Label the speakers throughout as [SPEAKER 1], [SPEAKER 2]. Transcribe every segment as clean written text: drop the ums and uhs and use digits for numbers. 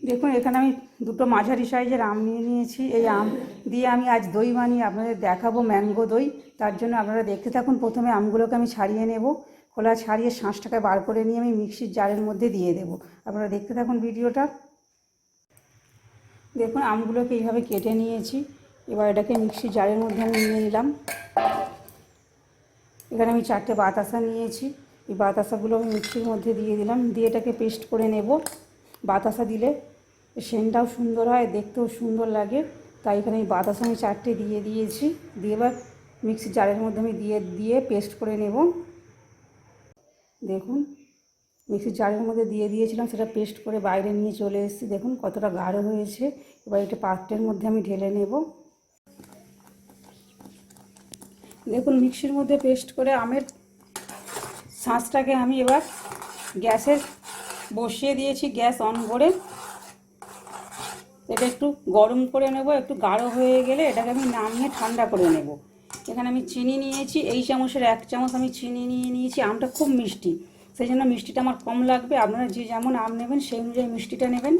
[SPEAKER 1] দেখুন এখানে আমি দুটো মাঝারি সাইজের আম নিয়ে নিয়েছি। এই আম দিয়ে আমি আজ দই বানিয়ে আপনাদের দেখাবো, ম্যাঙ্গো দই। তার জন্য আপনারা দেখতে থাকুন। প্রথমে আমগুলোকে আমি ছাড়িয়ে নেব, খোলা ছাড়িয়ে শাঁসটাকে বার করে নিয়ে আমি মিক্সির জারের মধ্যে দিয়ে দেবো। আপনারা দেখতে থাকুন ভিডিওটা। দেখুন আমগুলোকে এইভাবে কেটে নিয়েছি। এবার এটাকে মিক্সির জারের মধ্যে আমি নিয়ে নিলাম। এখানে আমি 4টে বাতাসা নিয়েছি। এই বাতাসাগুলো আমি মিক্সির মধ্যে দিয়ে দিলাম, দিয়ে এটাকে পেস্ট করে নেব। বাতাসা দিলে সেন্টটাও সুন্দর হয়, দেখতেও সুন্দর লাগে, তাই এখানে এই বাতাসা আমি 4টে দিয়ে দিয়েছি। দিয়ে এবার মিক্সির জারের মধ্যে আমি দিয়ে পেস্ট করে নেব। দেখুন মিক্সির জারের মধ্যে দিয়ে দিয়েছিলাম, সেটা পেস্ট করে বাইরে নিয়ে চলে এসেছি। দেখুন কতটা গাঢ় হয়েছে। এবার এটা পাত্রের মধ্যে আমি ঢেলে নেব। দেখুন মিক্সির মধ্যে পেস্ট করে আমের শাঁসটাকে আমি এবার গ্যাসে বসিয়ে দিয়েছি, গ্যাস অন করে। এটা একটু গরম করে নেব, একটু গাঢ় হয়ে গেলে এটাকে আমি নামিয়ে ঠান্ডা করে নেব। এখানে আমি চিনি নিয়েছি, এই চামচের 1 চামচ আমি চিনি নিয়ে নিয়েছি। আমটা খুব মিষ্টি, সেই জন্য মিষ্টিটা আমার কম লাগবে। আপনারা যে যেমন আম নেবেন সেই অনুযায়ী মিষ্টিটা নেবেন।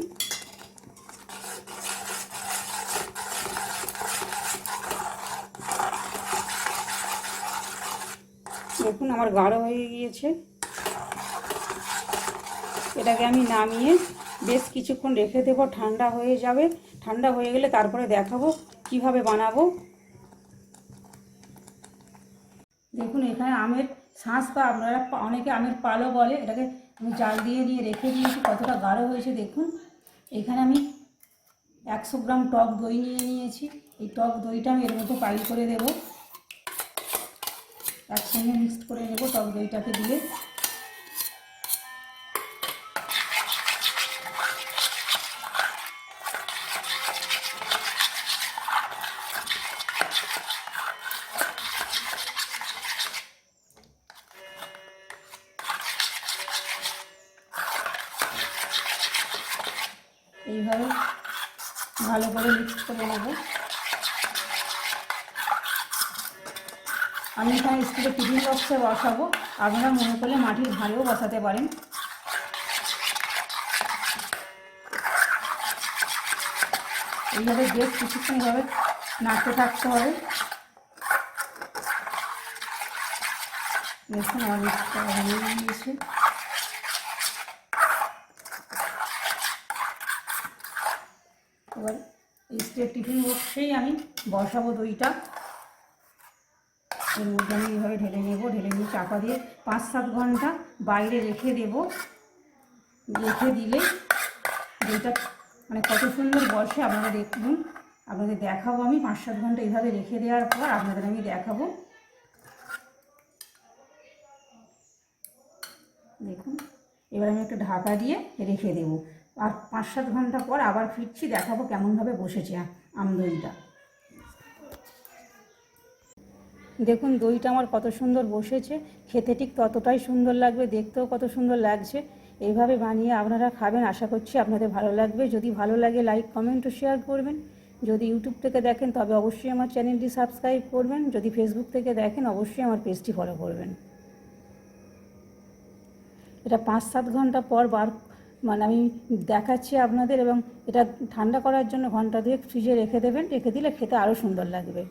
[SPEAKER 1] দেখুন আমার গাঢ় হয়ে গিয়েছে। এটাকে আমি নামিয়ে বেশ কিছুক্ষণ রেখে দেবো, ঠান্ডা হয়ে যাবে। ঠান্ডা হয়ে গেলে তারপরে দেখাবো কিভাবে বানাবো। দেখুন এখানে আমের শাঁস, বা আপনারা অনেকে আমের পালও বলে, এটাকে আমি জাল দিয়ে রেখে দিয়েছি। কতটা গাঢ় হয়েছে দেখুন। এখানে আমি 100 গ্রাম টক দই নিয়ে নিয়েছি। এই টক দইটা আমি এর মধ্যে পাইল করে দেবো, একসঙ্গে মিক্সড করে নেব টক দইটাকে দিয়ে। এইভাবে ভালো করে মিক্স করে নেব। আমি এখানে স্টিলের টিফিন বক্সে বসাবো, আপনারা মনে করলে মাটির ভাঁড়েও বসাতে পারেন। এইভাবে বেশ কিছুক্ষণ এইভাবে নাড়তে থাকতে হবে। দেখুন আমার মিক্সটা হয়ে গিয়েছে। এবার স্টিলের টিফিন বক্সেই আমি বসাবো দইটা। এর মধ্যে আমি এইভাবে ঢেলে নেব, ঢেলে নিয়ে চাপা দিয়ে 5-7 ঘন্টা বাইরে রেখে দেব। রেখে দিলে দইটা মানে কত সুন্দর বসে আপনারা দেখুন। আপনাদের দেখাবো আমি 5-7 ঘন্টা এইভাবে রেখে দেওয়ার পর আপনাদের আমি দেখাবো। দেখুন এবার আমি একটা ঢাকা দিয়ে রেখে দেবো, আর 5-7 ঘন্টা পর আবার ফিরছি, দেখাবো কেমনভাবে বসেছে আম দইটা। দেখুন দইটা আমার কত সুন্দর বসেছে, খেতে ঠিক ততটাই সুন্দর লাগবে, দেখতেও কত সুন্দর লাগছে। এইভাবে বানিয়ে আপনারা খাবেন, আশা করছি আপনাদের ভালো লাগবে। যদি ভালো লাগে লাইক, কমেন্ট ও শেয়ার করবেন। যদি ইউটিউব থেকে দেখেন তবে অবশ্যই আমার চ্যানেলটি সাবস্ক্রাইব করবেন। যদি ফেসবুক থেকে দেখেন অবশ্যই আমার পেজটি ফলো করবেন। এটা 5-7 ঘন্টা পর মানে আমি দেখাচ্ছি আপনাদের, এবং এটা ঠান্ডা করার জন্য ঘন্টা 2 ফ্রিজে রেখে দেবেন। রেখে দিলে খেতে আরও সুন্দর লাগবে।